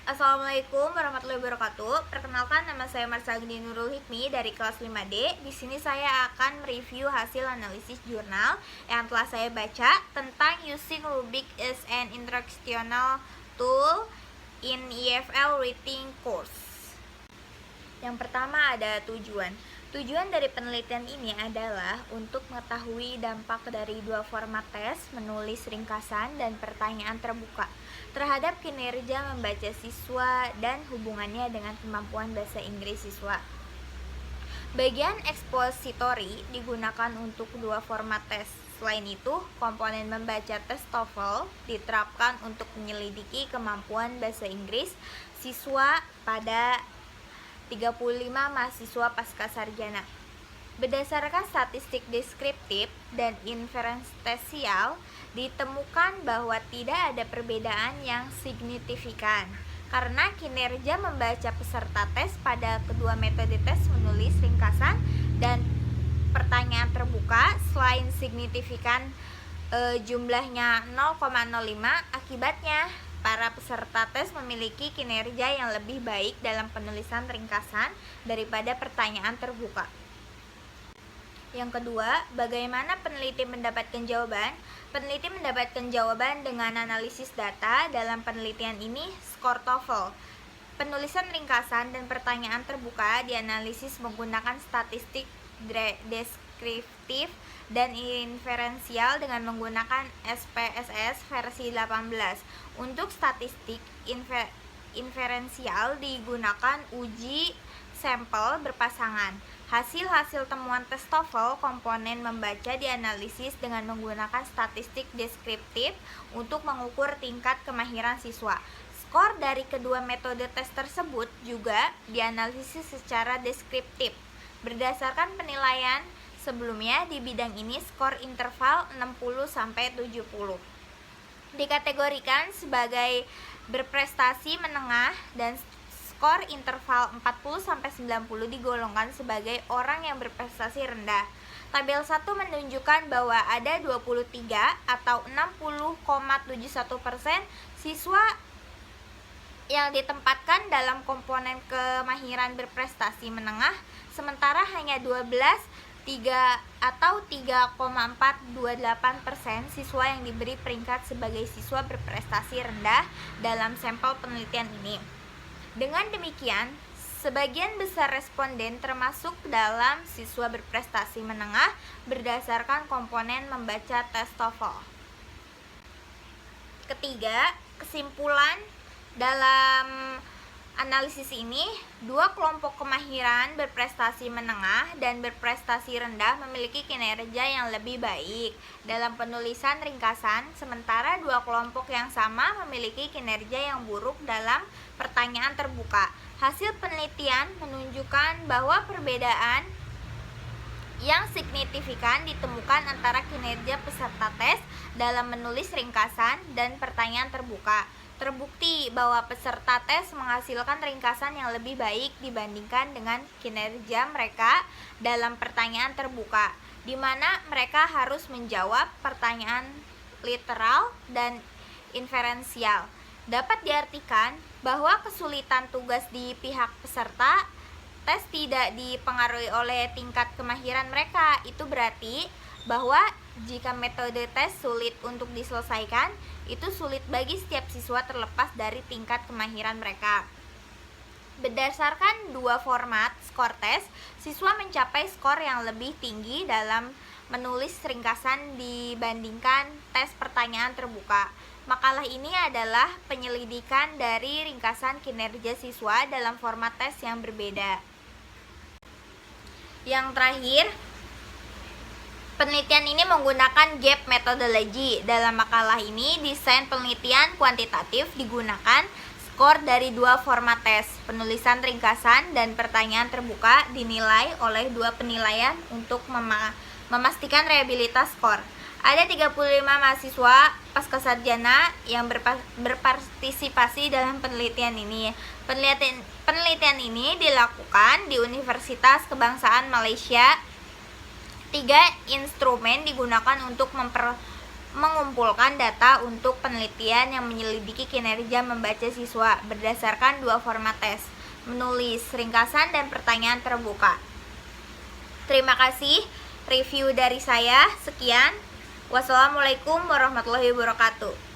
Assalamualaikum warahmatullahi wabarakatuh. Perkenalkan, nama saya Marsagini Nurul Hikmi dari kelas 5D. Di sini saya akan mereview hasil analisis jurnal yang telah saya baca tentang using Rubik as an instructional tool in EFL Writing Course. Yang pertama ada tujuan. Tujuan dari penelitian ini adalah untuk mengetahui dampak dari dua format tes, menulis ringkasan dan pertanyaan terbuka, terhadap kinerja membaca siswa dan hubungannya dengan kemampuan bahasa Inggris siswa. Bagian expository digunakan untuk dua format tes. Selain itu, komponen membaca tes TOEFL diterapkan untuk menyelidiki kemampuan bahasa Inggris siswa pada 35 mahasiswa pasca sarjana. Berdasarkan statistik deskriptif dan inferensial, ditemukan bahwa tidak ada perbedaan yang signifikan karena kinerja membaca peserta tes pada kedua metode tes menulis ringkasan dan pertanyaan terbuka selain signifikan jumlahnya 0,05. Akibatnya para peserta tes memiliki kinerja yang lebih baik dalam penulisan ringkasan daripada pertanyaan terbuka. Yang kedua, bagaimana peneliti mendapatkan jawaban? Peneliti mendapatkan jawaban dengan analisis data. Dalam penelitian ini, skor TOEFL, penulisan ringkasan dan pertanyaan terbuka dianalisis menggunakan statistik deskriptif dan inferensial dengan menggunakan SPSS versi 18. Untuk statistik inferensial digunakan uji sampel berpasangan. Hasil-hasil temuan tes TOEFL komponen membaca dianalisis dengan menggunakan statistik deskriptif untuk mengukur tingkat kemahiran siswa. Skor dari kedua metode tes tersebut juga dianalisis secara deskriptif. Berdasarkan penilaian sebelumnya di bidang ini, skor interval 60-70 dikategorikan sebagai berprestasi menengah dan skor interval 40-90 digolongkan sebagai orang yang berprestasi rendah. Tabel 1 menunjukkan bahwa ada 23 atau 60,71% siswa yang ditempatkan dalam komponen kemahiran berprestasi menengah, sementara hanya 3,428% siswa yang diberi peringkat sebagai siswa berprestasi rendah dalam sampel penelitian ini. Dengan demikian, sebagian besar responden termasuk dalam siswa berprestasi menengah berdasarkan komponen membaca tes TOEFL. Ketiga, kesimpulan dalam analisis ini, dua kelompok kemahiran berprestasi menengah dan berprestasi rendah memiliki kinerja yang lebih baik dalam penulisan ringkasan, sementara dua kelompok yang sama memiliki kinerja yang buruk dalam pertanyaan terbuka. Hasil penelitian menunjukkan bahwa perbedaan yang signifikan ditemukan antara kinerja peserta tes dalam menulis ringkasan dan pertanyaan terbuka. Terbukti bahwa peserta tes menghasilkan ringkasan yang lebih baik dibandingkan dengan kinerja mereka dalam pertanyaan terbuka, di mana mereka harus menjawab pertanyaan literal dan inferensial. Dapat diartikan bahwa kesulitan tugas di pihak peserta tes tidak dipengaruhi oleh tingkat kemahiran mereka. Itu berarti bahwa jika metode tes sulit untuk diselesaikan, itu sulit bagi setiap siswa terlepas dari tingkat kemahiran mereka. Berdasarkan dua format skor tes, siswa mencapai skor yang lebih tinggi dalam menulis ringkasan dibandingkan tes pertanyaan terbuka. Makalah ini adalah penyelidikan dari ringkasan kinerja siswa dalam format tes yang berbeda. Yang terakhir, penelitian ini menggunakan gap methodology. Dalam makalah ini, desain penelitian kuantitatif digunakan. Skor dari dua format tes, penulisan ringkasan dan pertanyaan terbuka, dinilai oleh dua penilaian untuk memastikan reliabilitas skor. Ada 35 mahasiswa pasca sarjana yang berpartisipasi dalam penelitian ini. Penelitian ini dilakukan di Universitas Kebangsaan Malaysia. 3 instrumen digunakan untuk mengumpulkan data untuk penelitian yang menyelidiki kinerja membaca siswa berdasarkan 2 format tes, menulis, ringkasan, dan pertanyaan terbuka. Terima kasih, review dari saya. Sekian. Wassalamualaikum warahmatullahi wabarakatuh.